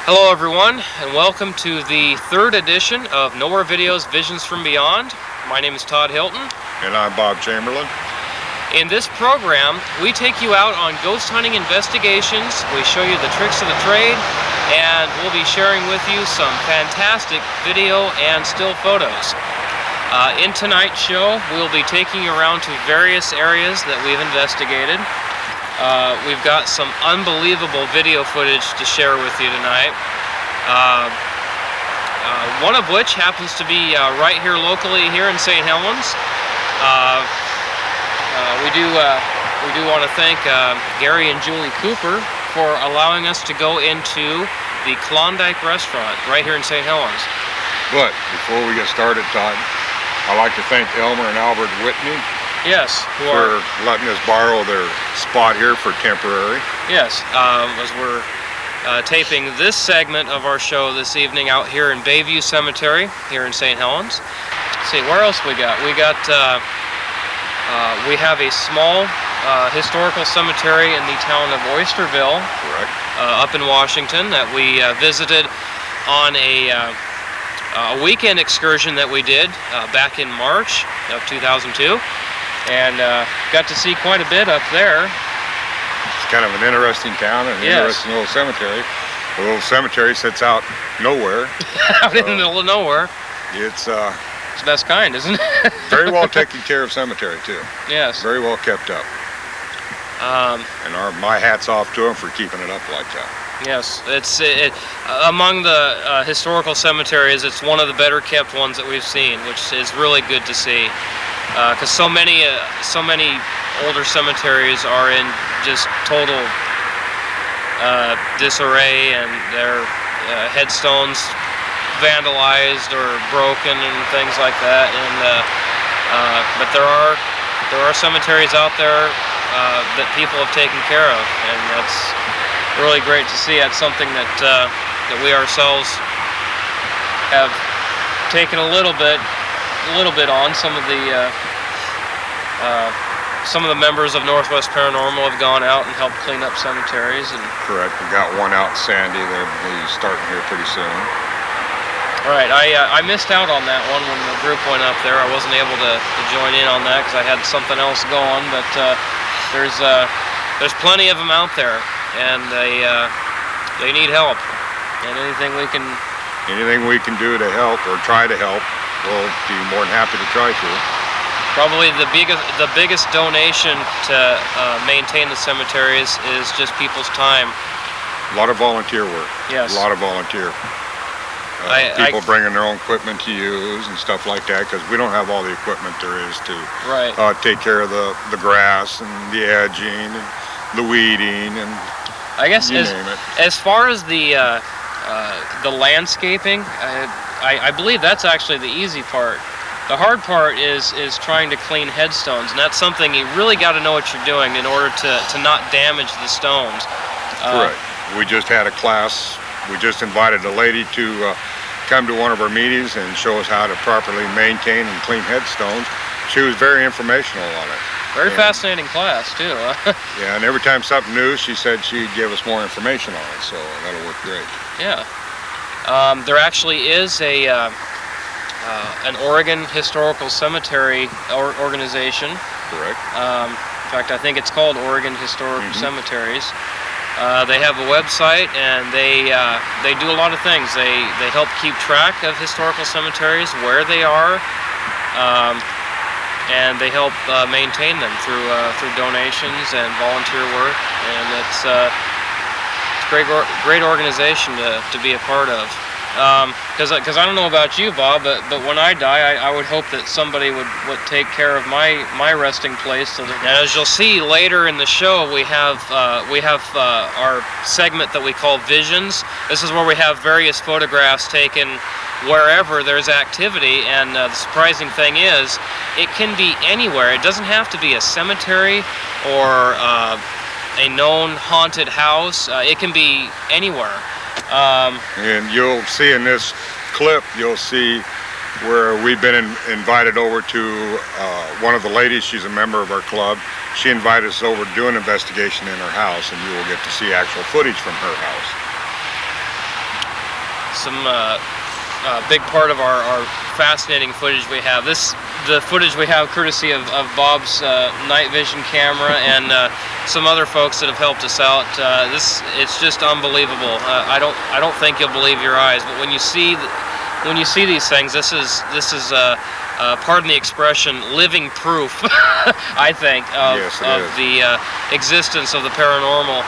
Hello everyone, and welcome to the third edition of Nowhere Videos Visions from Beyond. My name is Todd Hilton. And I'm Bob Chamberlain. In this program, we take you out on ghost hunting investigations, we show you the tricks of the trade, and we'll be sharing with you some fantastic video and still photos. In tonight's show, we'll be taking you around to various areas that we've investigated. We've got some unbelievable video footage to share with you tonight. One of which happens to be right here locally here in St. Helens. We do want to thank Gary and Julie Cooper for allowing us to go into the Klondike restaurant right here in St. Helens. But before we get started, Todd, I'd like to thank Elmer and Albert Whitney. Yes, for letting us borrow their spot here for temporary. Yes, as we're taping this segment of our show this evening out here in Bayview Cemetery here in St. Helens. Let's see, where else we got? We have a small historical cemetery in the town of Oysterville, correct, up in Washington, that we visited on a weekend excursion that we did back in March of 2002. And got to see quite a bit up there. It's kind of an interesting town and an interesting little cemetery. The little cemetery sits out nowhere. Out in the middle of nowhere. It's the best kind, isn't it? Very well taken care of cemetery too. Yes. Very well kept up. And my hat's off to them for keeping it up like that. Yes, it's among the historical cemeteries. It's one of the better kept ones that we've seen, which is really good to see. Because so many older cemeteries are in just total disarray, and their headstones vandalized or broken and things like that. And but there are cemeteries out there that people have taken care of, and that's really great to see. That's something that we ourselves have taken a little bit on. Some of the members of Northwest Paranormal have gone out and helped clean up cemeteries. And correct. We got one out in Sandy. They'll be starting here pretty soon. All right. I missed out on that one when the group went up there. I wasn't able to join in on that because I had something else going. But there's plenty of them out there, and they need help. And anything we can do to help or try to help, we'll be more than happy to try to. Probably the biggest donation to maintain the cemeteries is just people's time. A lot of volunteer work. Yes. A lot of volunteer. People bringing their own equipment to use and stuff like that, because we don't have all the equipment there is to take care of the grass and the edging and the weeding and I guess you name it. As far as the landscaping, I believe that's actually the easy part. The hard part is trying to clean headstones, and that's something you really got to know what you're doing in order to not damage the stones. Correct. We just had a class. We just invited a lady to come to one of our meetings and show us how to properly maintain and clean headstones. She was very informational on it. Very fascinating class, too. Yeah, and every time something new, she said she'd give us more information on it, so that'll work great. Yeah. There actually is an Oregon Historical Cemetery organization. Correct. In fact, I think it's called Oregon Historical Cemeteries. They have a website, and they do a lot of things. They help keep track of historical cemeteries, where they are, and they help maintain them through donations and volunteer work. And it's a great organization to be a part of. Because I don't know about you, Bob, but when I die, I would hope that somebody would take care of my resting place. So that, as you'll see later in the show, we have our segment that we call Visions. This is where we have various photographs taken wherever there's activity, and the surprising thing is, it can be anywhere. It doesn't have to be a cemetery or a known haunted house. It can be anywhere. And you'll see in this clip, you'll see where we've been invited over to one of the ladies. She's a member of our club. She invited us over to do an investigation in her house, and you will get to see actual footage from her house. big part of our fascinating footage we have. The footage we have courtesy of Bob's night vision camera and some other folks that have helped us out. It's just unbelievable. I don't think you'll believe your eyes, but when you see these things, this is pardon the expression, living proof, I think, of the existence of the paranormal,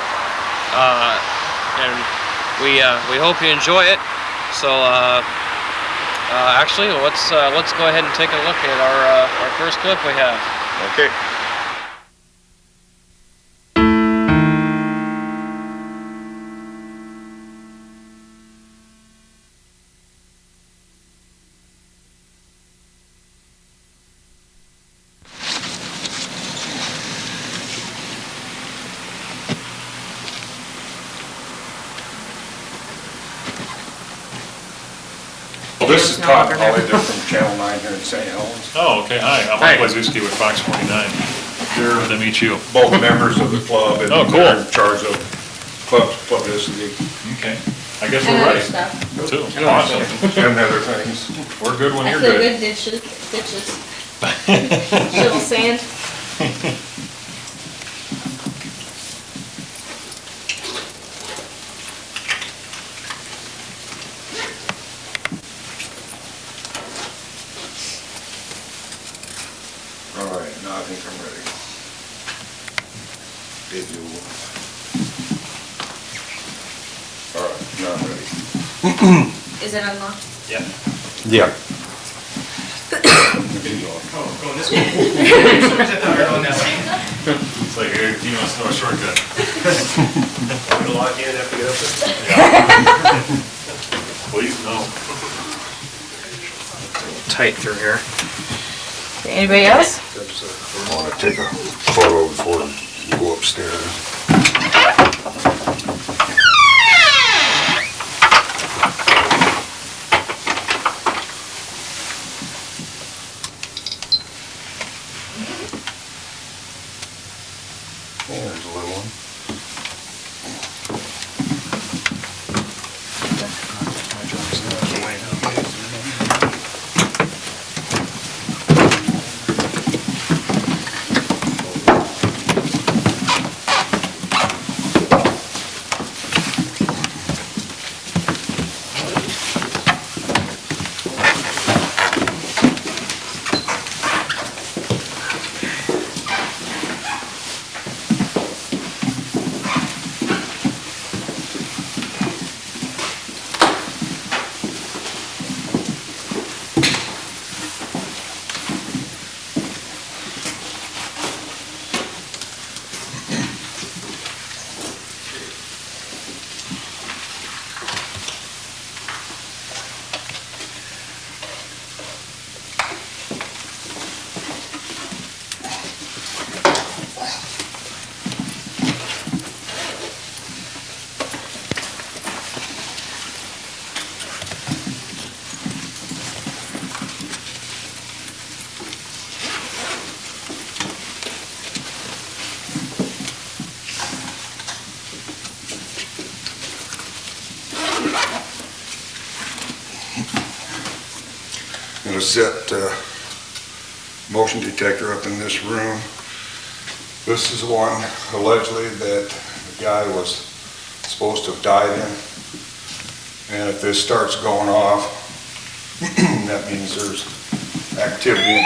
and we hope you enjoy it. So actually, let's go ahead and take a look at our first clip we have. Okay. This is Todd Hilton from Channel 9 here in St. Helens. Oh, okay. Hi, I'm Mike Wazewski with Fox 49. Good to meet you. Both members of the club and cool. They're in charge of publicity. Okay. I guess we're ready. Too. Awesome. And other things. We're good when you're good. good. Ditches. Shovel sand. All right, now I think I'm ready. Did you? All right, now I'm ready. Is it unlocked? Yeah. Yeah. Going this way. It's like he must know a shortcut. I'm gonna lock in, have to get up there. Yeah. Please, no. Tight through here. Anybody else? I want to take a photo before you go upstairs. There's a little one. Going to set motion detector up in this room. This is one allegedly that the guy was supposed to have died in. And if this starts going off, that means there's activity.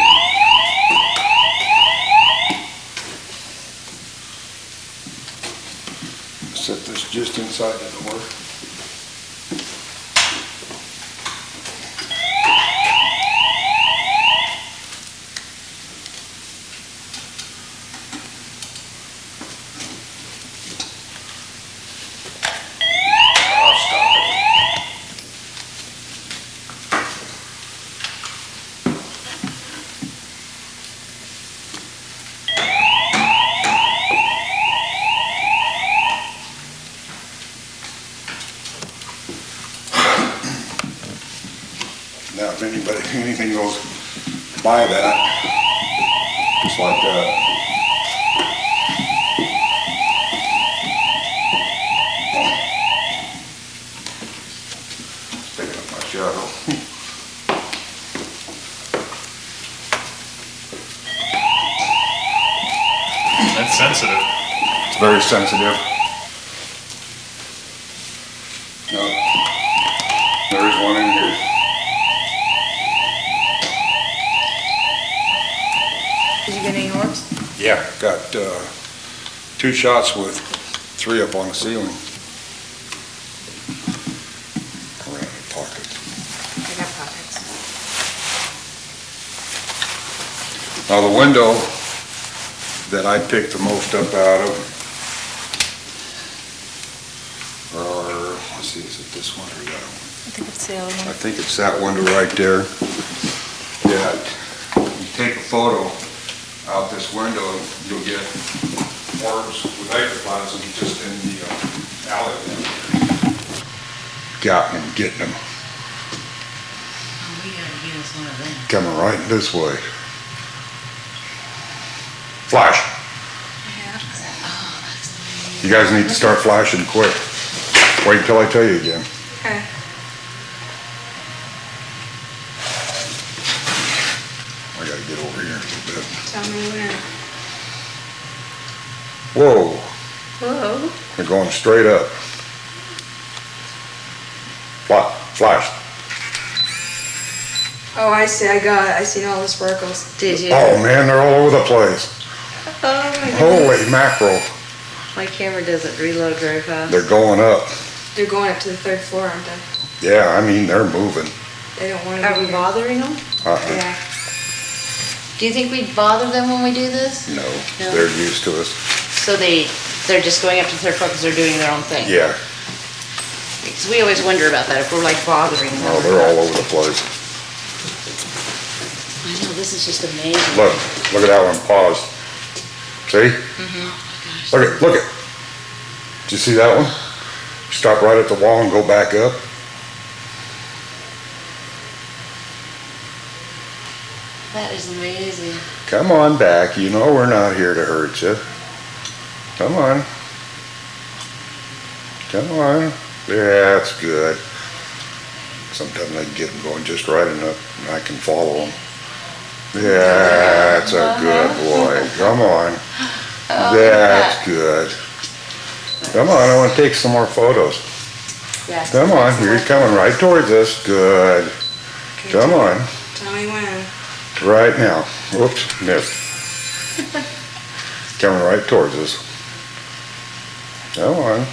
Set this just inside the door. Now, if anything goes by that, just like that. It's very sensitive. No, there is one in here. Did you get any orbs? Yeah, got 2 shots with 3 up on the ceiling. Around the pocket. I got pockets. Now the window that I picked the most up out of, or let's see, is it this one or that one? I think it's the other I one. think it's that window right there. Yeah, you take a photo out this window, you'll get orbs with ectoplasm just in the alley. Got them, getting them. Oh, we gotta get us one of them. Coming right this way. Flash. You guys need to start flashing quick. Wait until I tell you again. Okay. I gotta get over here a little bit. Tell me when. Whoa, Whoa. they're going straight up. Flash. Oh, I see. I seen all the sparkles. Did you? Oh man, they're all over the place. Oh my Holy mackerel. My camera doesn't reload very fast. They're going up. They're going up to the 3rd floor, aren't they? Yeah, I mean, they're moving. They don't want to Are be we here. bothering them? Yeah. Do you think we'd bother them when we do this? No, No. they're used to us. So they're just going up to the 3rd floor because they're doing their own thing? Yeah, Because we always wonder about that, if we're like bothering them. no, they're all over the place. I know, this is just amazing. Look at that one paused. See? Look it. Did you see that one? Stop right at the wall and go back up. That is amazing. Come on back. You know we're not here to hurt you. Come on. Come on. Yeah, that's good. Sometimes I get them going just right enough and I can follow them. Yeah, that's a good boy. Come on. That's good. Come on, I want to take some more photos. Yes. Come on, you're coming right towards us. Good. Okay, Come on. Tell me when. Right now. Whoops, missed. Coming right towards us. Come on.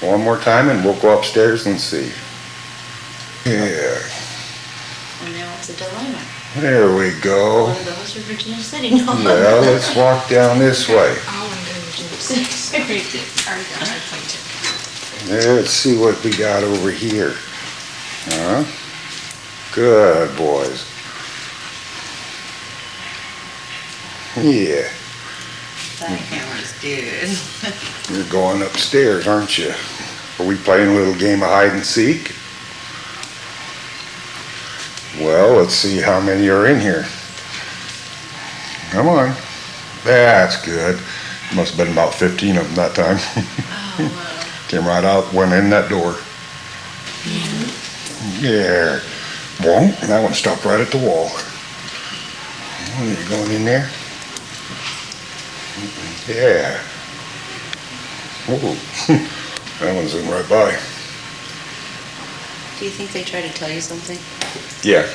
One more time and we'll go upstairs and see. Yeah. And now it's a dilemma. There we go. One of those or Virginia City? No. Well, let's walk down this way. I want to go to Virginia City. Already got my plane ticket. Let's see what we got over here. Huh? Good boys. Yeah, That camera's good. you're going upstairs, aren't you? Are we playing a little game of hide and seek? Well, let's see how many are in here. Come on. That's good. Must have been about 15 of them that time. Oh, wow. Came right out, went in that door. Yeah. Whoa, that one stopped right at the wall. Oh, you're going in there? Yeah. Whoa. That one's in right by. Do you think they try to tell you something? Yeah.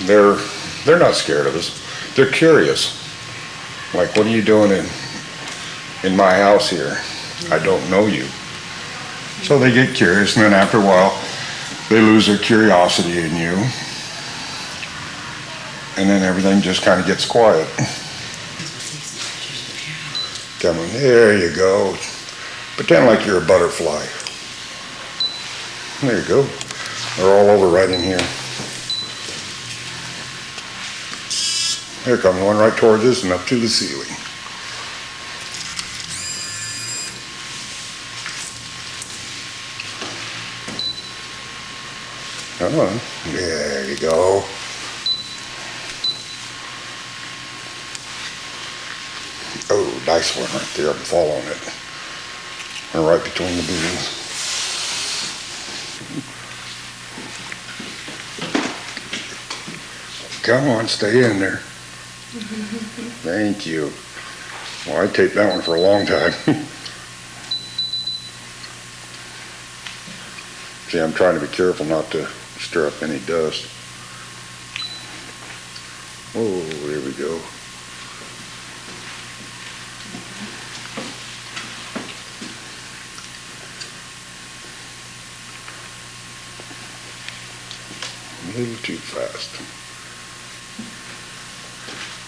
They're not scared of us. They're curious. Like, what are you doing in my house here? I don't know you. So they get curious, and then after a while, they lose their curiosity in you. And then everything just kind of gets quiet. Come on, there you go. Pretend like you're a butterfly. There you go. They're all over right in here. Here comes one right towards us and up to the ceiling. Come on. There you go. Oh, nice one right there. I'm following it. And right between the beams. Come on, stay in there. Thank you. Well, I taped that one for a long time. See, I'm trying to be careful not to stir up any dust. Oh, there we go. A little too fast.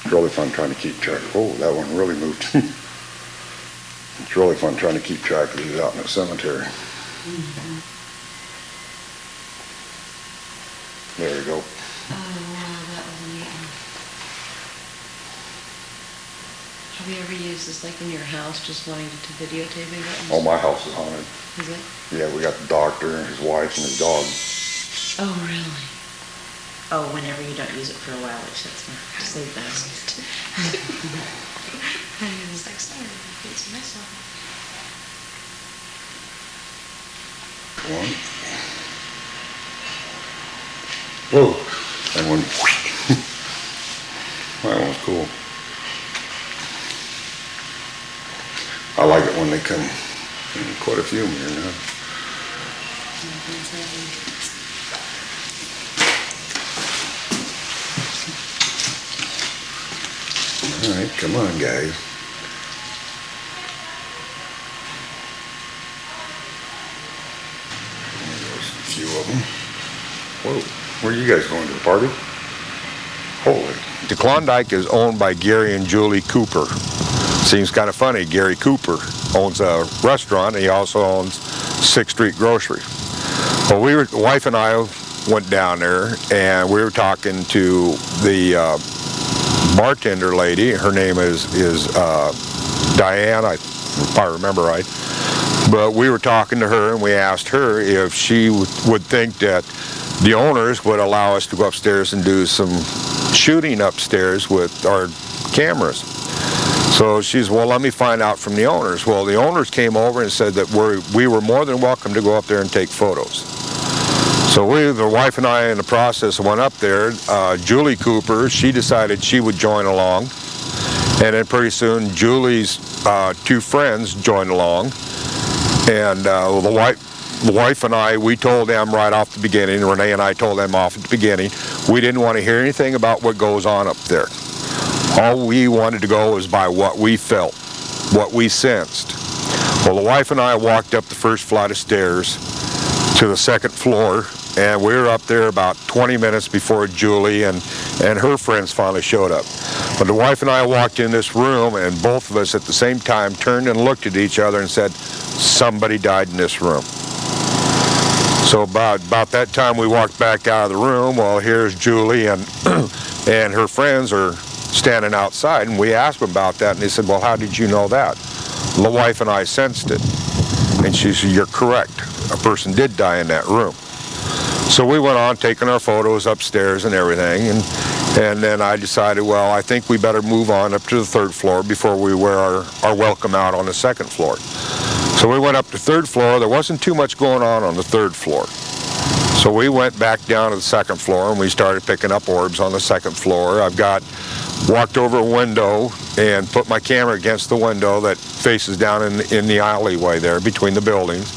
It's really fun trying to keep track. Oh, that one really moved. It's really fun trying to keep track of these out in the cemetery. Mm-hmm. There we go. Oh, wow, that was a neat one. Have you ever used this like in your house, just wanting to videotape it? Oh, my house is haunted. Is it? Yeah, we got the doctor and his wife and his dog. Oh, really? Oh, whenever you don't use it for a while, it shuts down. Say best. I was like, sorry, it's myself. One. Whoa, that one. That one was cool. I like it when they come. Quite a few of them here now. All right, come on, guys. There's a few of them. Whoa, where are you guys going, to the party? Holy. The Klondike is owned by Gary and Julie Cooper. Seems kind of funny. Gary Cooper owns a restaurant, and he also owns 6th Street Grocery. Well, the wife and I went down there, and we were talking to the bartender lady. Her name is Diane, if I remember right. But we were talking to her, and we asked her if she would think that the owners would allow us to go upstairs and do some shooting upstairs with our cameras. So she said, well, let me find out from the owners. Well, the owners came over and said that we were more than welcome to go up there and take photos. So the wife and I, in the process, went up there. Julie Cooper, she decided she would join along. And then pretty soon, Julie's 2 friends joined along. And the wife and I, we told them right off the beginning, Renee and I told them off at the beginning, we didn't want to hear anything about what goes on up there. All we wanted to go was by what we felt, what we sensed. Well, the wife and I walked up the first flight of stairs to the 2nd floor, and we were up there about 20 minutes before Julie and her friends finally showed up. But the wife and I walked in this room, and both of us at the same time turned and looked at each other and said, somebody died in this room. So about that time we walked back out of the room. Well, here's Julie and and her friends are standing outside, and we asked them about that, and they said, well, how did you know that? The wife and I sensed it. And she said, you're correct. A person did die in that room. So we went on taking our photos upstairs and everything, and then I decided, well, I think we better move on up to the 3rd floor before we wear our welcome out on the 2nd floor. So we went up to 3rd floor. There wasn't too much going on the 3rd floor. So we went back down to the 2nd floor, and we started picking up orbs on the 2nd floor. Walked over a window and put my camera against the window that faces down in the alleyway there between the buildings.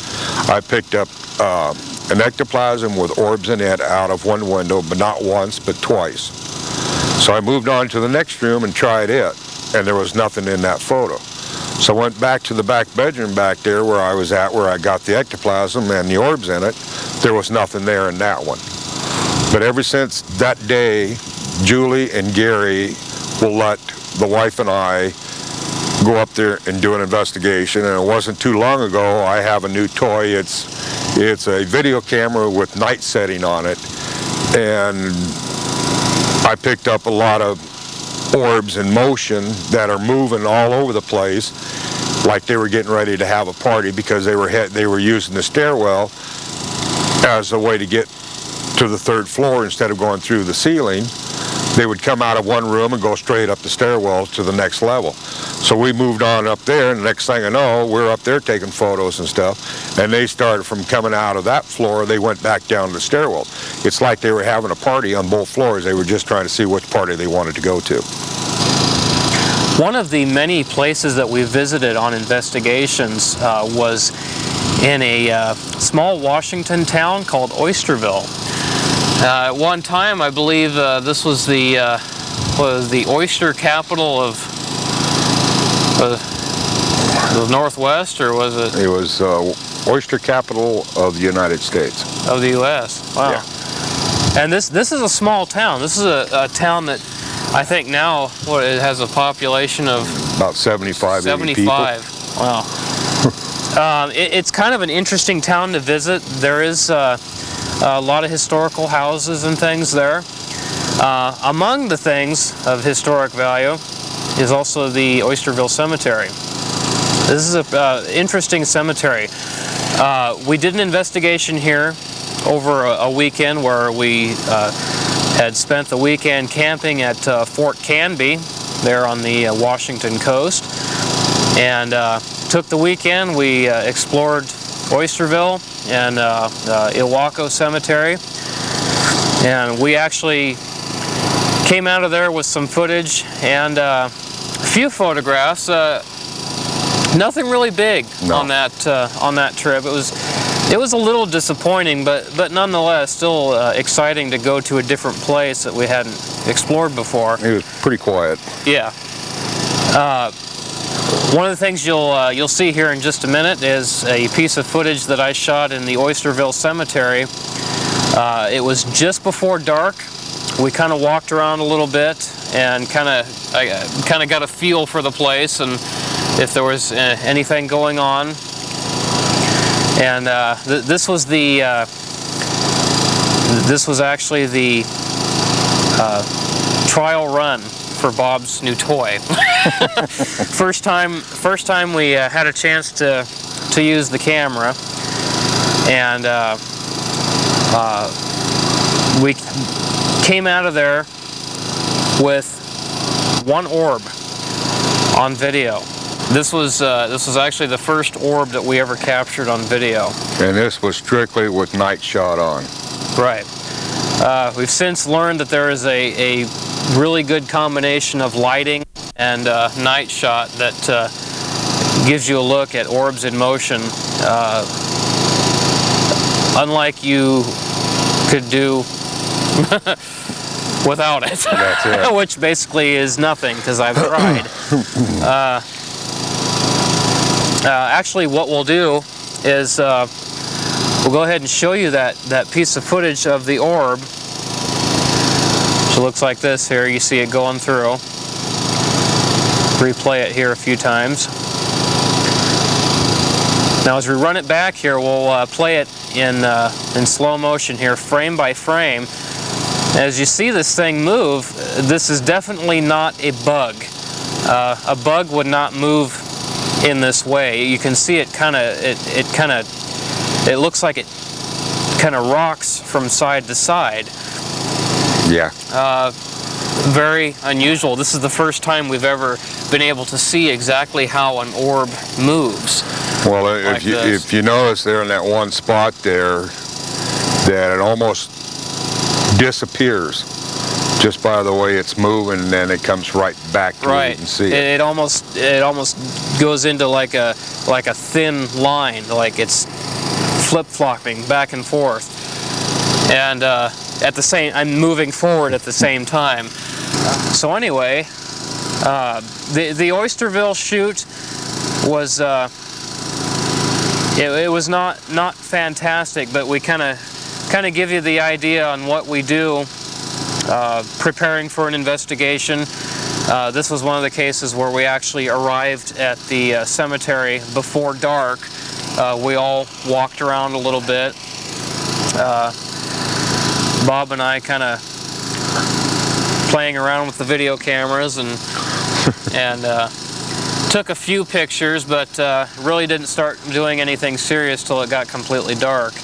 I picked up an ectoplasm with orbs in it out of one window, but not once, but twice. So I moved on to the next room and tried it, and there was nothing in that photo. So I went back to the back bedroom back there where I was at, where I got the ectoplasm and the orbs in it. There was nothing there in that one. But ever since that day, Julie and Gary will let the wife and I go up there and do an investigation. And it wasn't too long ago, I have a new toy. It's a video camera with night setting on it, and I picked up a lot of orbs in motion that are moving all over the place, like they were getting ready to have a party, because they were using the stairwell as a way to get to the 3rd floor instead of going through the ceiling. They would come out of one room and go straight up the stairwell to the next level. So we moved on up there, and the next thing I know, we're up there taking photos and stuff, and they started from coming out of that floor, they went back down the stairwells. It's like they were having a party on both floors. They were just trying to see which party they wanted to go to. One of the many places that we visited on investigations was in a small Washington town called Oysterville. At one time, I believe this was the oyster capital of the Northwest, or was it? It was oyster capital of the United States. Of the U.S. Wow. Yeah. And this is a small town. This is a town that I think now it has a population of about 75, 80 people. Wow. It's kind of an interesting town to visit. There is a lot of historical houses and things there. Among the things of historic value is also the Oysterville Cemetery. This is an interesting cemetery. We did an investigation here over a weekend where we had spent the weekend camping at Fort Canby there on the Washington coast, and took the weekend. We explored Oysterville and Ilwaco Cemetery, and we actually came out of there with some footage and a few photographs. Nothing really big on that trip. It was a little disappointing, but nonetheless still exciting to go to a different place that we hadn't explored before. It was pretty quiet. Yeah. One of the things you'll see here in just a minute is a piece of footage that I shot in the Oysterville Cemetery. It was just before dark. We kind of walked around a little bit and I kind of got a feel for the place and if there was anything going on. And this was actually the trial run for Bob's new toy. First time we had a chance to use the camera, and we came out of there with one orb on video. This was actually the first orb that we ever captured on video. And this was strictly with night shot on. Right. We've since learned that there is a really good combination of lighting and night shot that gives you a look at orbs in motion, unlike you could do without it. That's it. Which basically is nothing, because I've tried. Actually, what we'll do is we'll go ahead and show you that piece of footage of the orb. Which looks like this here. You see it going through. Replay it here a few times. Now as we run it back here, we'll play it in slow motion here, frame by frame. As you see this thing move, this is definitely not a bug. A bug would not move in this way. You can see it it looks like it kind of rocks from side to side. Yeah. Very unusual. This is the first time we've ever been able to see exactly how an orb moves. Well, if you notice there in that one spot there, that it almost disappears just by the way it's moving, and then it comes right back to it and see it. It almost goes into like a thin line, like it's flip-flopping back and forth, and I'm moving forward at the same time. So anyway, the Oysterville shoot was it was not fantastic, but we kind of give you the idea on what we do preparing for an investigation. This was one of the cases where we actually arrived at the cemetery before dark. We all walked around a little bit. Bob and I kind of playing around with the video cameras and took a few pictures, but really didn't start doing anything serious till it got completely dark.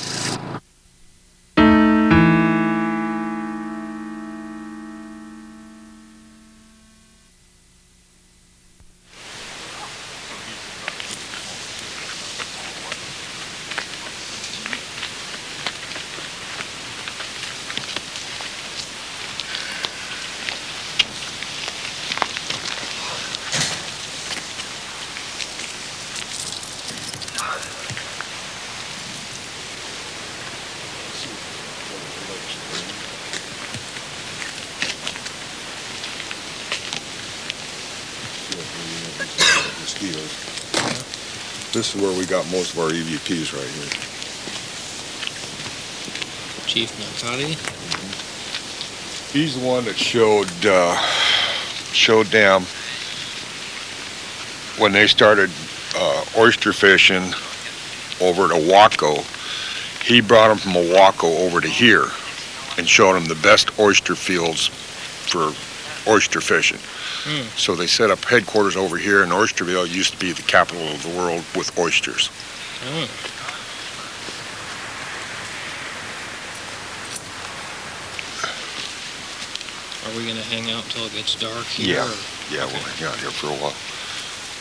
This is where we got most of our EVPs right here. Chief Nakati. He's the one that showed them when they started oyster fishing over at Oahu. He brought them from Oahu over to here and showed them the best oyster fields for oyster fishing. So they set up headquarters over here in Oysterville. It used to be the capital of the world with oysters. Are we going to hang out till it gets dark here? Yeah, yeah, we'll hang out here for a while.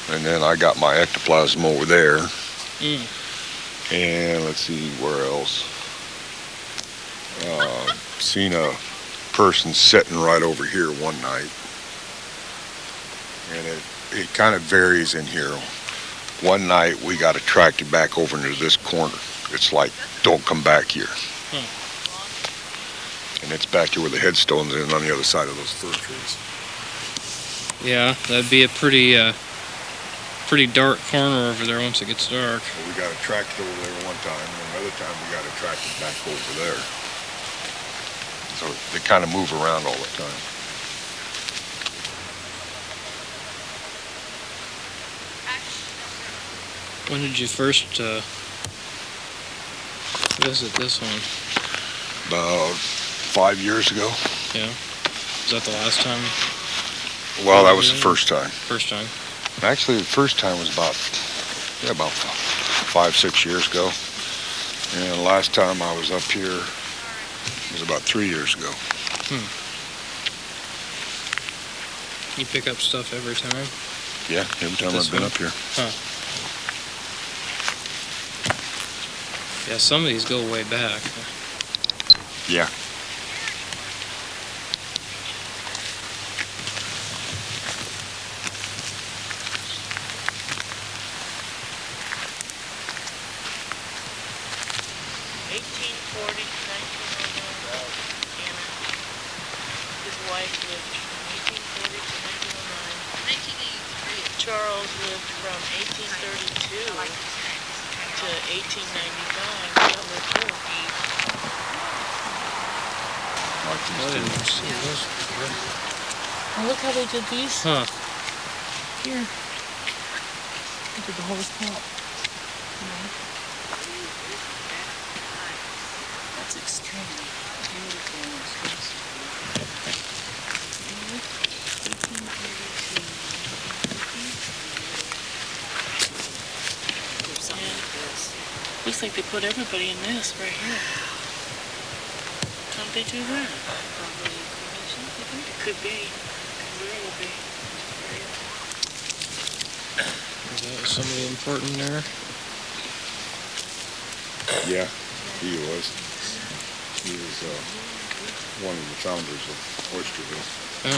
And then I got my ectoplasm over there. And let's see, where else? Seen a person sitting right over here one night. And it kind of varies in here. One night we got attracted back over into this corner. It's like, don't come back here. And it's back here where the headstones are on the other side of those fir trees. Yeah, that'd be a pretty dark corner over there once it gets dark. Well, we got attracted over there one time, and another time we got attracted back over there. So they kind of move around all the time. When did you first visit this one? About 5 years ago. Yeah. Was that the last time? Well, that was the first time. First time. Actually, the first time was about 5-6 years ago. And the last time I was up here was about 3 years ago. You pick up stuff every time? Yeah, every time I've been up here. Yeah, some of these go way back. Yeah. Charles lived from 1832 to 1895. That was cool. Oh, look how they did these. Here. They did the whole top. That's extremely beautiful. Looks like they put everybody in this right here. How'd they do that? It could be. Where will be? Is that somebody important there? Yeah, he was. He was one of the founders of Oysterville.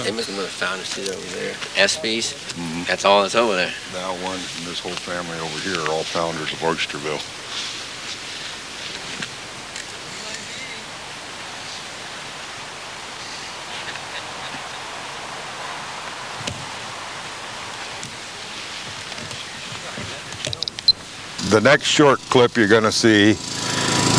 They must have been the founders too over there. ESPYs. That's all that's over there. That one and this whole family over here are all founders of Oysterville. The next short clip you're going to see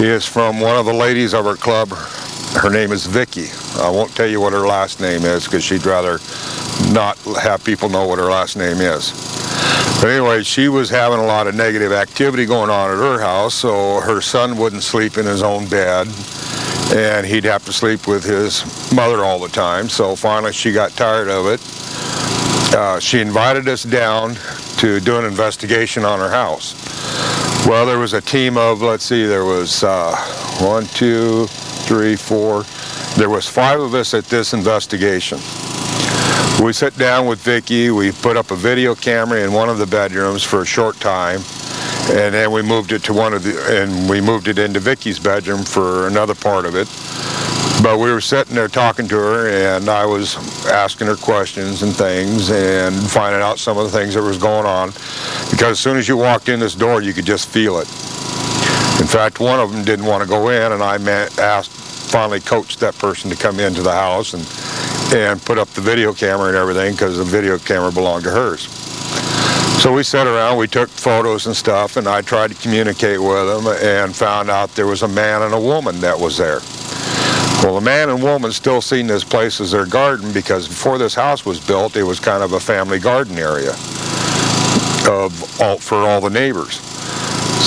is from one of the ladies of our club. Her name is Vicky. I won't tell you what her last name is because she'd rather not have people know what her last name is. But anyway, she was having a lot of negative activity going on at her house, so her son wouldn't sleep in his own bed, and he'd have to sleep with his mother all the time. So finally she got tired of it. She invited us down to do an investigation on her house. Well, there was a team of, let's see, there was 1, 2, 3, 4. There was 5 of us at this investigation. We sat down with Vicky. We put up a video camera in one of the bedrooms for a short time, and then we moved it to we moved it into Vicky's bedroom for another part of it. But we were sitting there talking to her, and I was asking her questions and things and finding out some of the things that was going on. Because as soon as you walked in this door, you could just feel it. In fact, one of them didn't want to go in, and I finally coached that person to come into the house and put up the video camera and everything, because the video camera belonged to hers. So we sat around, we took photos and stuff, and I tried to communicate with them and found out there was a man and a woman that was there. Well, the man and woman still seen this place as their garden, because before this house was built, it was kind of a family garden area for all the neighbors.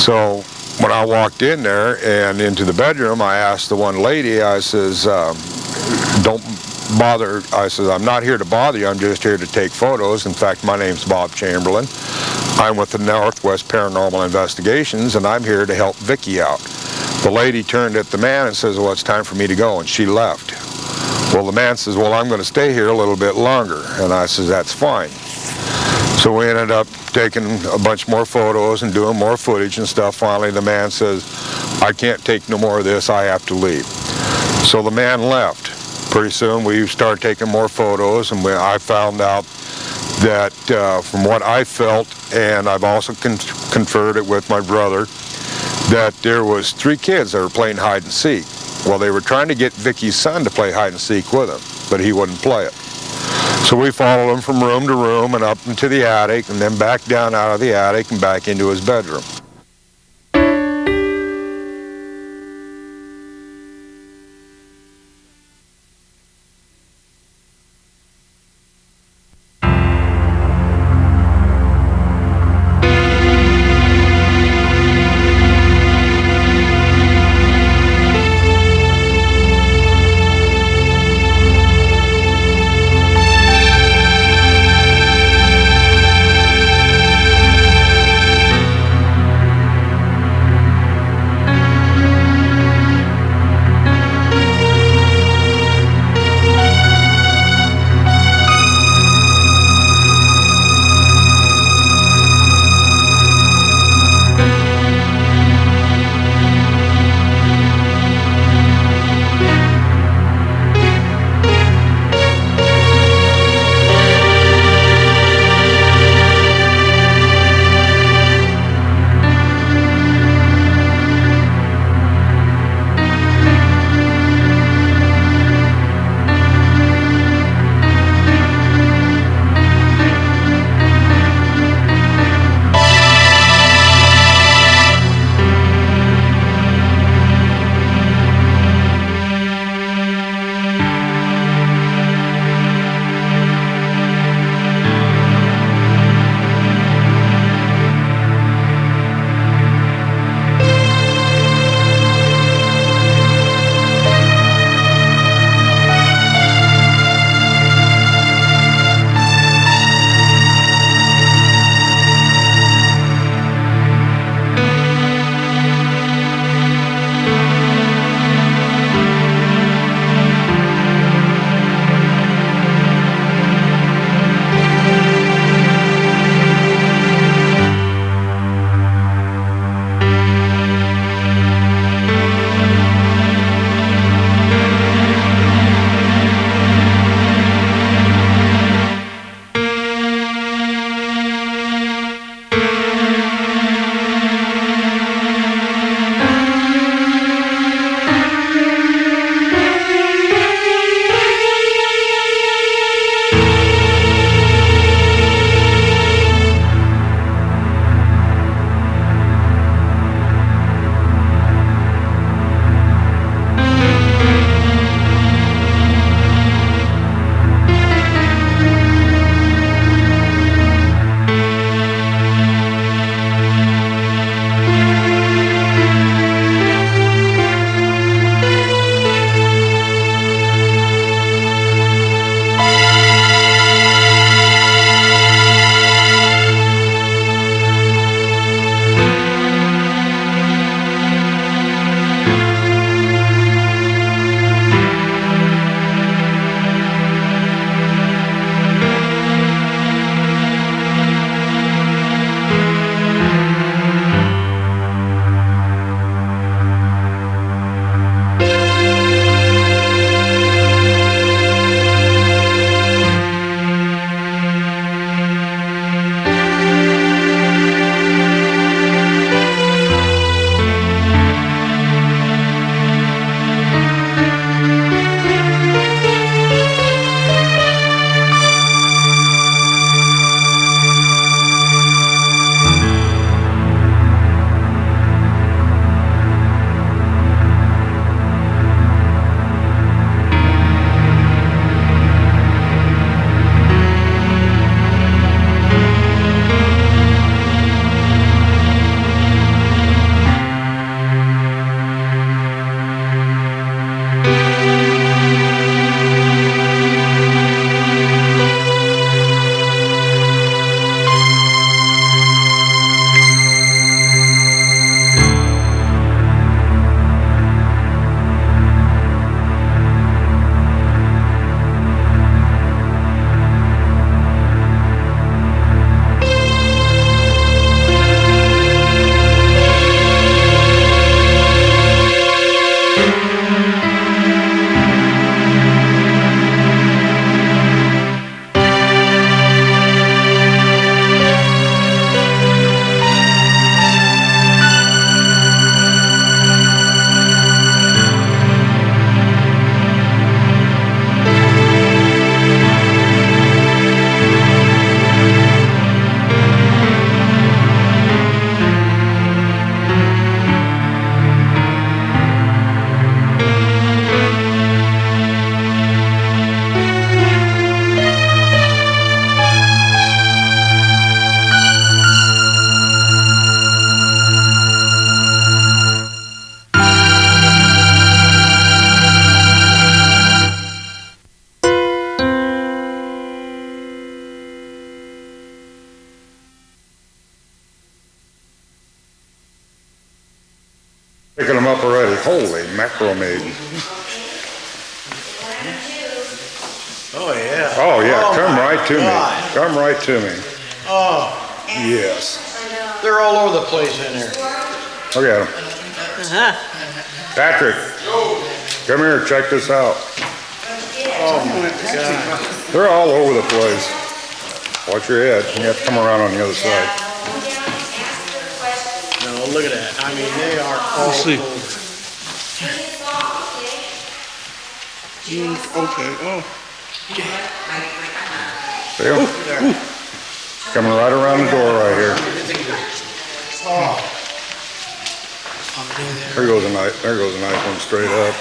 So when I walked in there and into the bedroom, I asked the one lady, I says, don't bother. I said, I'm not here to bother you. I'm just here to take photos. In fact, my name's Bob Chamberlain. I'm with the Northwest Paranormal Investigations, and I'm here to help Vicki out. The lady turned at the man and says, well, it's time for me to go, and she left. Well, the man says, well, I'm going to stay here a little bit longer. And I says, that's fine. So we ended up taking a bunch more photos and doing more footage and stuff. Finally, the man says, I can't take no more of this. I have to leave. So the man left. Pretty soon we started taking more photos, and I found out that from what I felt, and I've also conferred it with my brother, that there was 3 kids that were playing hide and seek. Well, they were trying to get Vicky's son to play hide and seek with him, but he wouldn't play it. So we followed him from room to room and up into the attic, and then back down out of the attic and back into his bedroom. for a maiden. Oh, yeah. Oh, yeah, Oh, come my right to me. God. Come right to me. Oh, Yes. they're all over the place in there. Look at them. Patrick, come here, check this out. Oh, my God. They're all over the place. Watch your head. You have to come around on the other side. No, look at that. I mean, they are all over. See, okay, oh. See 'em? Coming right around the door right here. There goes a nice one straight up.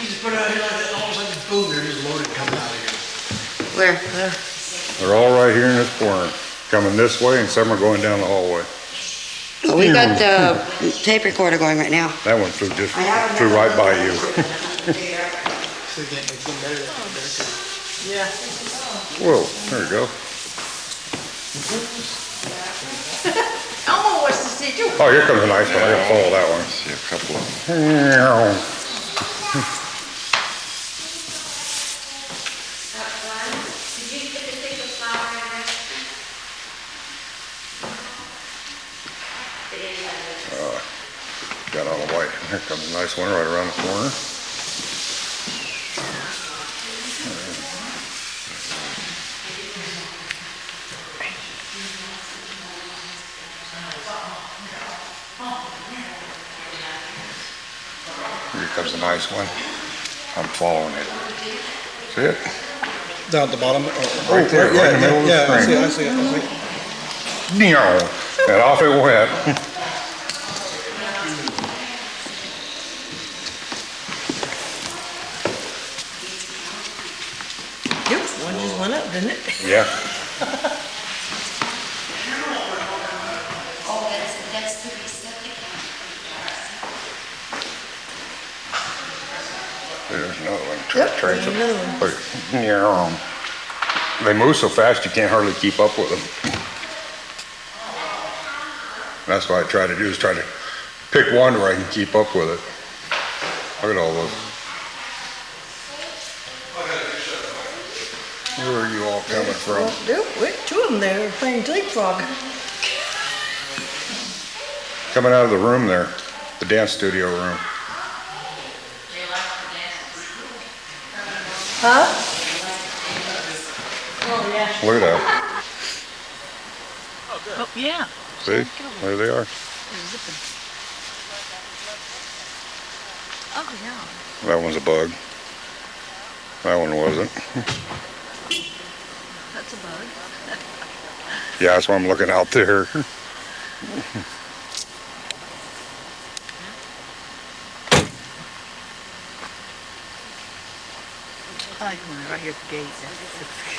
You just put it out here like that, all of a sudden, boom, they're just loaded coming out of here. Where? There. They're all right here in this corner. Coming this way and some are going down the hallway. Well, we got the tape recorder going right now. That one flew right by you. Yeah. Whoa, there you go. Elmo wants to see too. Oh, here comes a nice one. I gotta follow that one. See a couple of them. Got all the white. Here comes a nice one right around the corner. Here comes a nice one. I'm following it. See it? Down at the bottom? Right there, right in the middle of the screen. I see it. And off it went. Yep, one just went up, didn't it? Yeah. That's the receptacle. There's another one. Yep, Trace there's it. another one. Look, yeah. They move so fast you can't hardly keep up with them. That's what I try to do, is try to pick one where I can keep up with it. Look at all those. Where are you all coming from? Well, two of them there playing leapfrog. Coming out of the room there, the dance studio room. Huh? Oh, yeah. Look at that. Oh, yeah. See? There they are. They're zipping. Oh, yeah. That one's a bug. That one wasn't. That's a bug. Yeah, that's why I'm looking out there. I like one right here at the gate.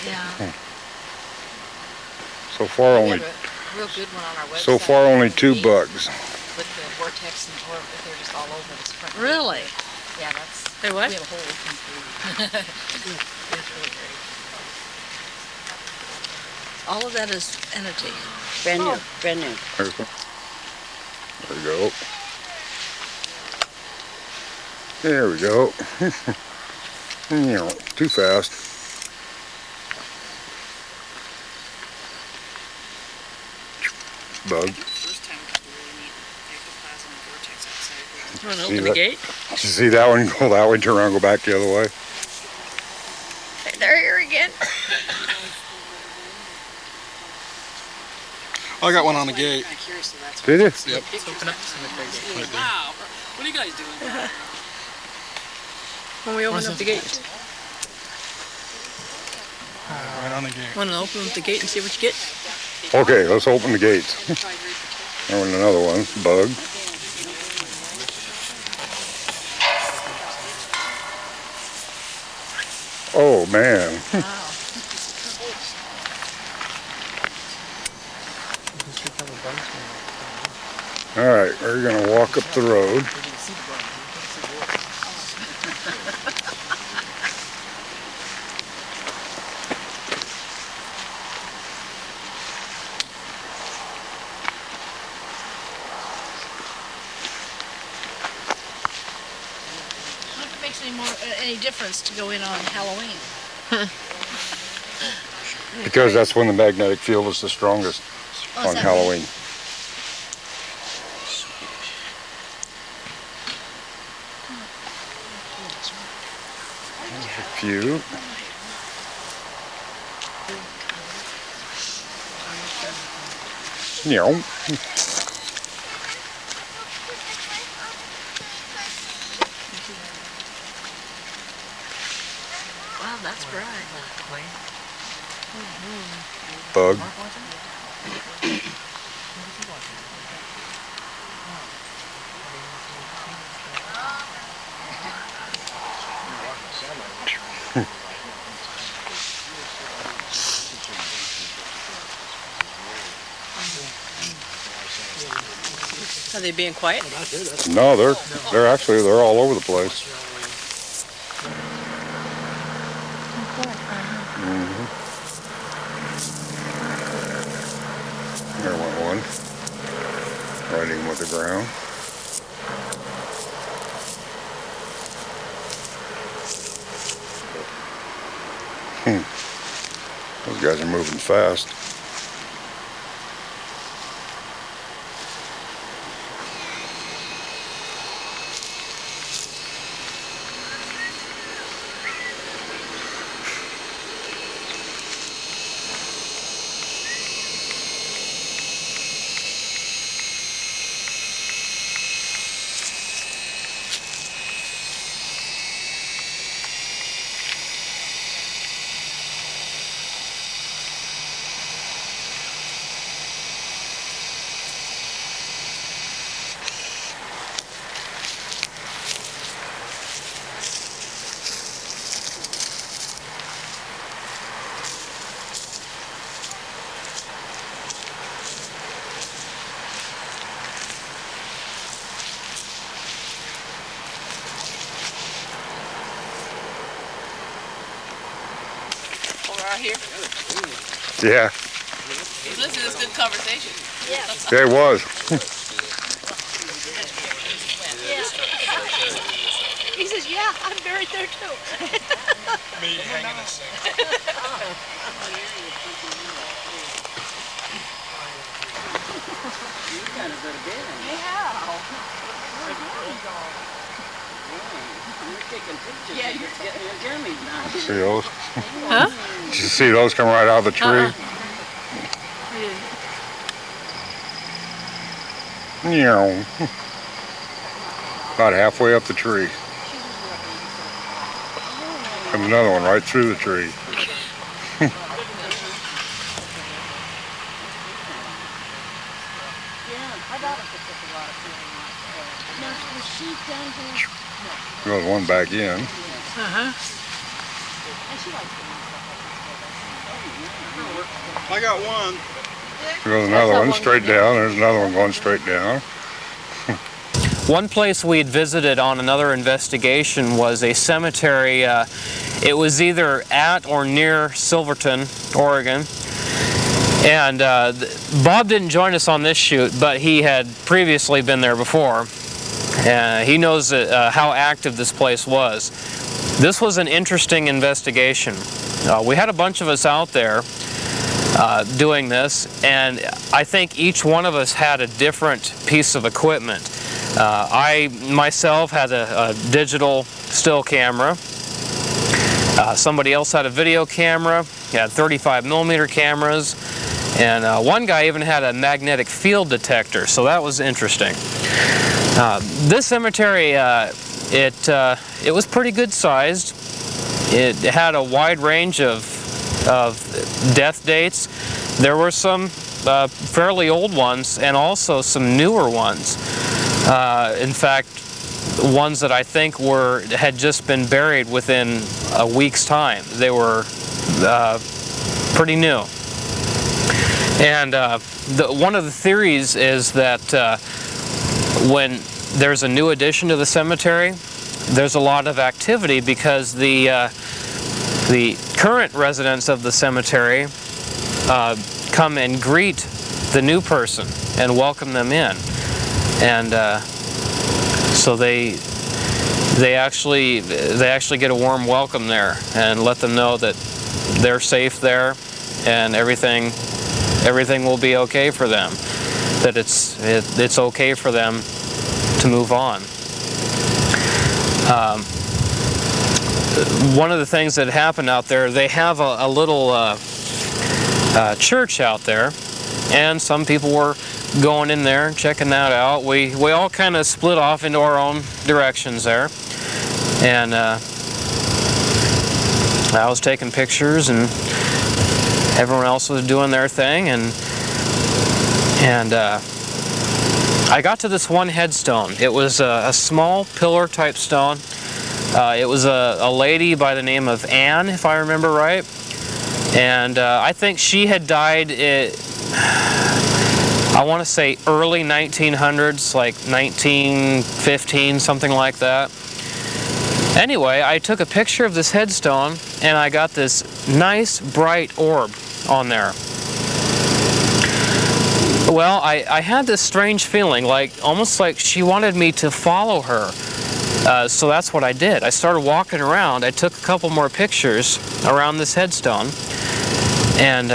Yeah. So far only, Real good one on our website. so far only 2 bugs. With the vortex and or if they're just all over this front. Really? Yeah, that's. Hey, what? We have a whole thing through. It's really great. All of that is entity. Brand new, brand new. There we go. There we go. Too fast. Bug. You want to open the gate? Did you see that one go that way, turn around, go back the other way? Hey, they're here again. I got one on the gate. Did you? Yep. Wow. What are you guys doing? When we open up the gate. Right on the gate. Want to open up the gate and see what you get? Okay, let's open the gates. There's another one, bug. Oh man. All right, we're gonna walk up the road. any difference to go in on Halloween? Because that's when the magnetic field is the strongest, on Halloween. There's a few. Yeah. Wow, that's bright. Bug. Are they being quiet? No, they're all over the place. There went one. Right in with the ground. Those guys are moving fast. Here. Yeah. He's listening to this good conversation. Yeah, it was. He says, yeah, I'm buried there too. Me hanging this thing. You kind of better get him. You're taking pictures. Yeah, you're getting your Jeremy's now. See those? Huh? Did you see those come right out of the tree? Meow. About halfway up the tree. Comes another one right through the tree. Goes one back in. I got one. Goes another one straight down. There's another one going straight down. One place we had visited on another investigation was a cemetery. It was either at or near Silverton, Oregon. And Bob didn't join us on this shoot, but he had previously been there before. He knows how active this place was. This was an interesting investigation. We had a bunch of us out there doing this, and I think each one of us had a different piece of equipment. I myself had a digital still camera. Somebody else had a video camera. He had 35mm cameras. And one guy even had a magnetic field detector, so that was interesting. This cemetery, it was pretty good sized. It had a wide range of death dates. There were some fairly old ones and also some newer ones. In fact, ones that I think had just been buried within a week's time. They were pretty new. And one of the theories is that when there's a new addition to the cemetery, there's a lot of activity because the current residents of the cemetery come and greet the new person and welcome them in. And so they actually get a warm welcome there, and let them know that they're safe there, and everything will be okay for them. That it's okay for them to move on. One of the things that happened out there, they have a little church out there, and some people were going in there and checking that out. We all kind of split off into our own directions there, and I was taking pictures, and everyone else was doing their thing, and I got to this one headstone. It was a small pillar type stone. It was a lady by the name of Anne, if I remember right, and I think she had died I want to say early 1900s, like 1915, something like that. Anyway, I took a picture of this headstone, and I got this nice bright orb on there. Well, I had this strange feeling, almost like she wanted me to follow her. So that's what I did. I started walking around. I took a couple more pictures around this headstone, and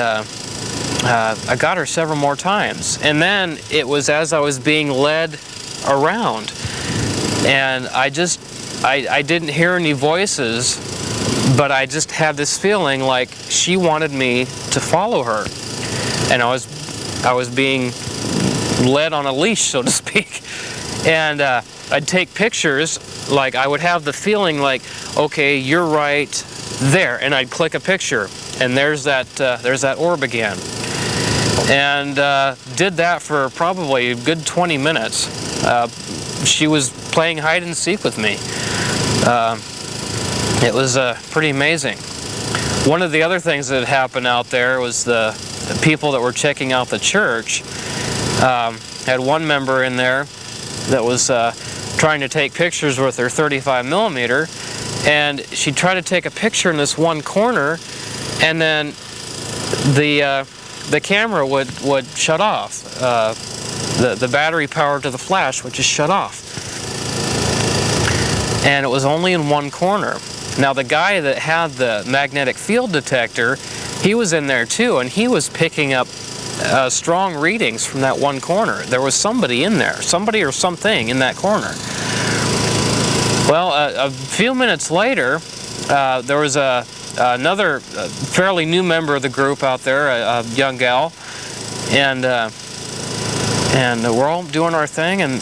I got her several more times. And then it was as I was being led around, and I didn't hear any voices, but I just had this feeling like she wanted me to follow her, and I was being led on a leash, so to speak. And I'd take pictures, like I would have the feeling like, okay, you're right there, and I'd click a picture, and there's that orb again. And did that for probably a good 20 minutes. She was playing hide and seek with me. It was pretty amazing. One of the other things that happened out there was the people that were checking out the church had one member in there that was trying to take pictures with her 35mm, and she tried to take a picture in this one corner, and then the camera would shut off. The battery power to the flash would just shut off. And it was only in one corner. Now the guy that had the magnetic field detector, he was in there too, and he was picking up strong readings from that one corner. There was somebody in there, somebody or something in that corner. Well, a few minutes later, there was another fairly new member of the group out there, a young gal, and we're all doing our thing, and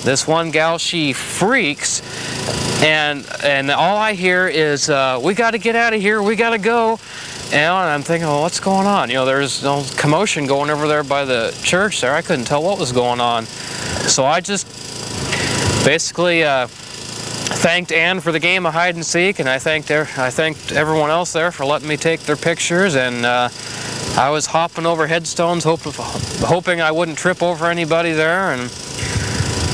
this one gal, she freaks, and all I hear is, we got to get out of here, we got to go. And I'm thinking, well, what's going on? You know, there's no commotion going over there by the church there. I couldn't tell what was going on. So I just basically thanked Ann for the game of hide and seek, and I thanked everyone else there for letting me take their pictures, and I was hopping over headstones, hoping I wouldn't trip over anybody there,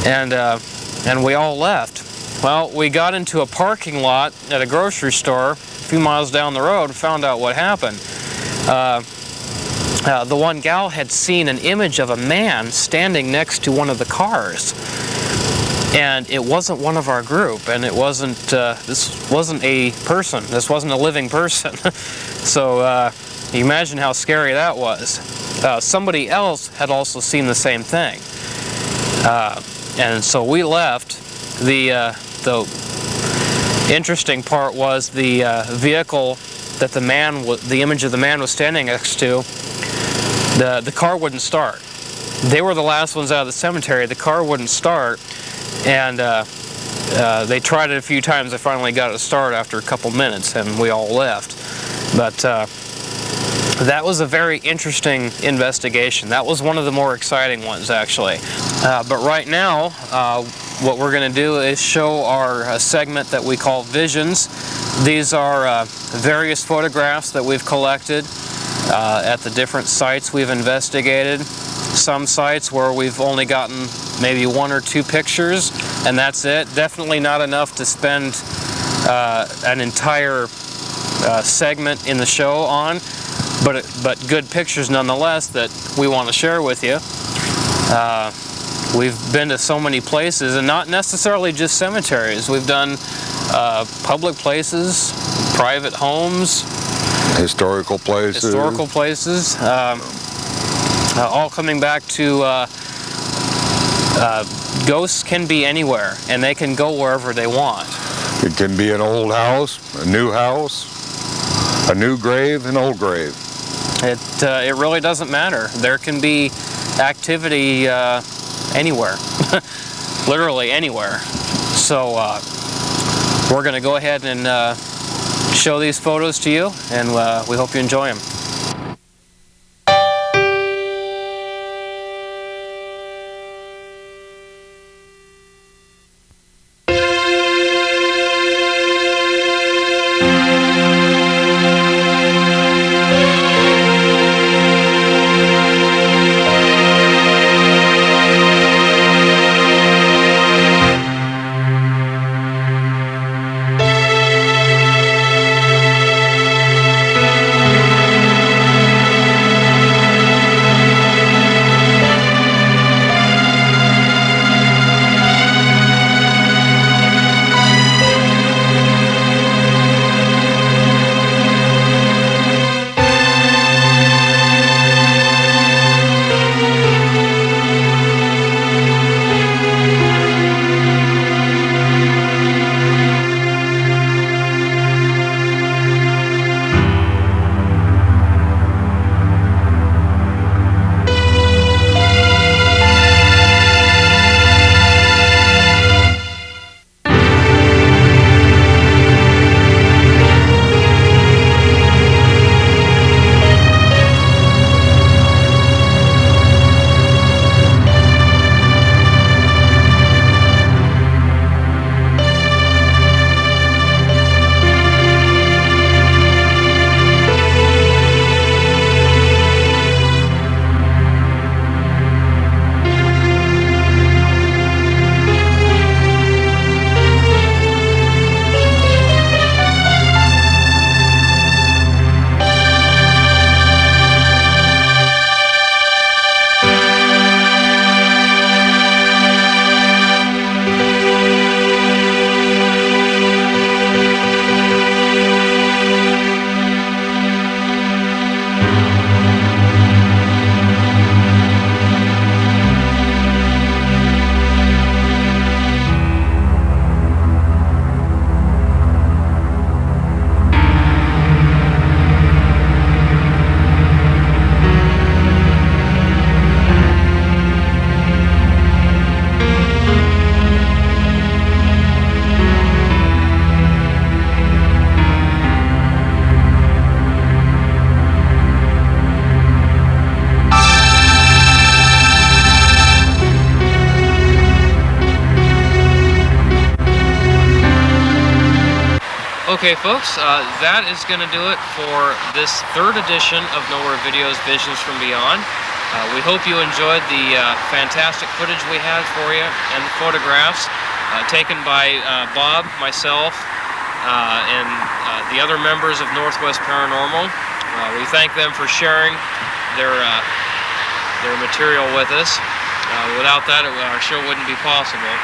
and we all left. Well, we got into a parking lot at a grocery store a few miles down the road and found out what happened. The one gal had seen an image of a man standing next to one of the cars. And it wasn't one of our group, and it wasn't, this wasn't a person, this wasn't a living person. So you imagine how scary that was. Somebody else had also seen the same thing. And so we left. The interesting part was the vehicle that the image of the man was standing next to, the car wouldn't start. They were the last ones out of the cemetery. The car wouldn't start. And they tried it a few times. They finally got it to start after a couple minutes, and we all left. But that was a very interesting investigation. That was one of the more exciting ones, actually. But right now, what we're going to do is show our segment that we call Visions. These are various photographs that we've collected at the different sites we've investigated. Some sites where we've only gotten maybe 1 or 2 pictures, and that's it. Definitely not enough to spend an entire segment in the show on, but good pictures nonetheless that we want to share with you. we've been to so many places, and not necessarily just cemeteries. We've done public places, private homes, historical places. All coming back to ghosts can be anywhere, and they can go wherever they want. It can be an old house, a new house, a new grave, an old grave. It really doesn't matter. There can be activity anywhere, literally anywhere. So we're going to go ahead and show these photos to you, and we hope you enjoy them. Okay folks, that is going to do it for this third edition of Nowhere Videos Visions from Beyond. We hope you enjoyed the fantastic footage we had for you and the photographs taken by Bob, myself, and the other members of Northwest Paranormal. We thank them for sharing their material with us. Without that, our show wouldn't be possible.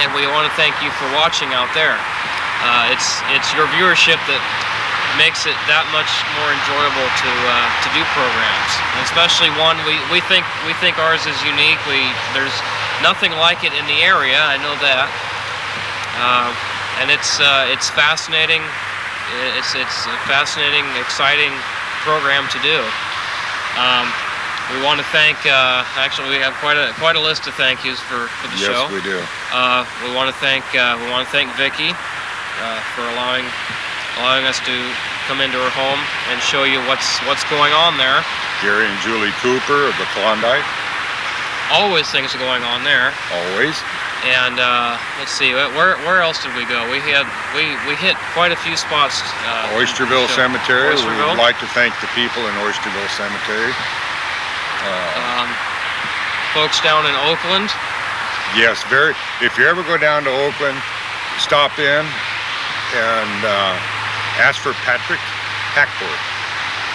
And we want to thank you for watching out there. It's your viewership that makes it that much more enjoyable to do programs, and especially one we think ours is unique. There's nothing like it in the area. I know that, and it's fascinating. It's a fascinating, exciting program to do. We want to thank. Actually, we have quite a list of thank yous for the show. Yes, we do. We want to thank Vicki for allowing us to come into her home and show you what's going on there. Gary and Julie Cooper of the Klondike. Always things going on there. Always. And let's see, where else did we go? We hit quite a few spots. Oysterville Cemetery. Oysterville. We'd like to thank the people in Oysterville Cemetery. Folks down in Oakland. Yes, if you ever go down to Oakland, stop in and ask for Patrick Hackworth.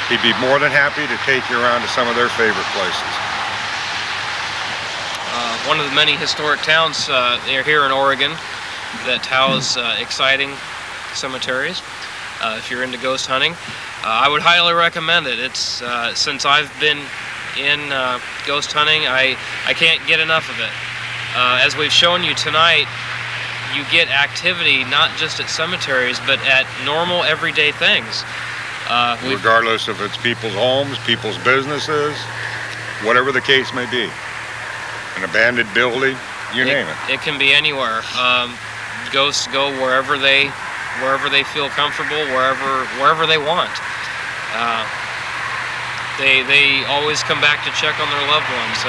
He'd be more than happy to take you around to some of their favorite places. one of the many historic towns here in Oregon that house exciting cemeteries. If you're into ghost hunting, I would highly recommend it. It's since I've been in ghost hunting, I can't get enough of it. As we've shown you tonight, you get activity not just at cemeteries, but at normal everyday things. Regardless if it's people's homes, people's businesses, whatever the case may be. An abandoned building, you name it. It can be anywhere. Ghosts go wherever they feel comfortable, wherever they want. They always come back to check on their loved ones.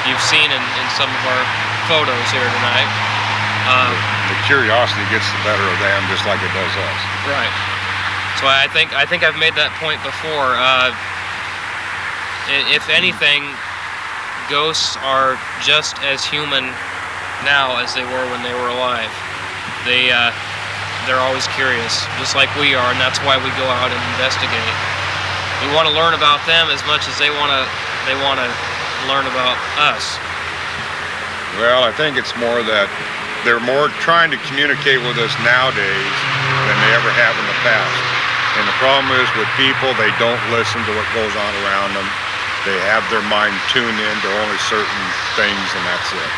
You've seen in some of our photos here tonight. The curiosity gets the better of them, just like it does us. Right. So I think I've made that point before. If anything, ghosts are just as human now as they were when they were alive. They're always curious, just like we are, and that's why we go out and investigate. We want to learn about them as much as they want to learn about us. Well, I think it's more that they're more trying to communicate with us nowadays than they ever have in the past. And the problem is with people, they don't listen to what goes on around them. They have their mind tuned in to only certain things, and that's it.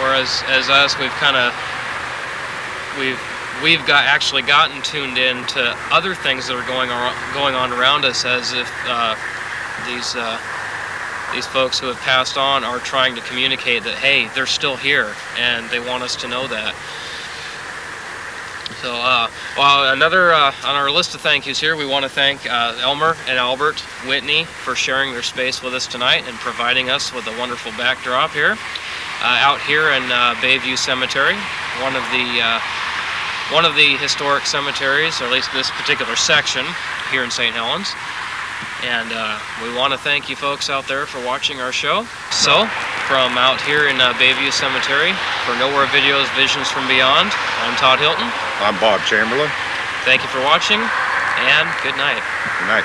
Whereas as us, we've actually gotten tuned in to other things that are going on around us, as if these folks who have passed on are trying to communicate that, hey, they're still here, and they want us to know that. So, another on our list of thank yous here, we want to thank Elmer and Albert Whitney for sharing their space with us tonight and providing us with a wonderful backdrop here, out here in Bayview Cemetery, one of the historic cemeteries, or at least this particular section here in St. Helens. And we want to thank you folks out there for watching our show. So, from out here in Bayview Cemetery, for Nowhere Videos Visions from Beyond, I'm Todd Hilton. I'm Bob Chamberlain. Thank you for watching, and good night. Good night.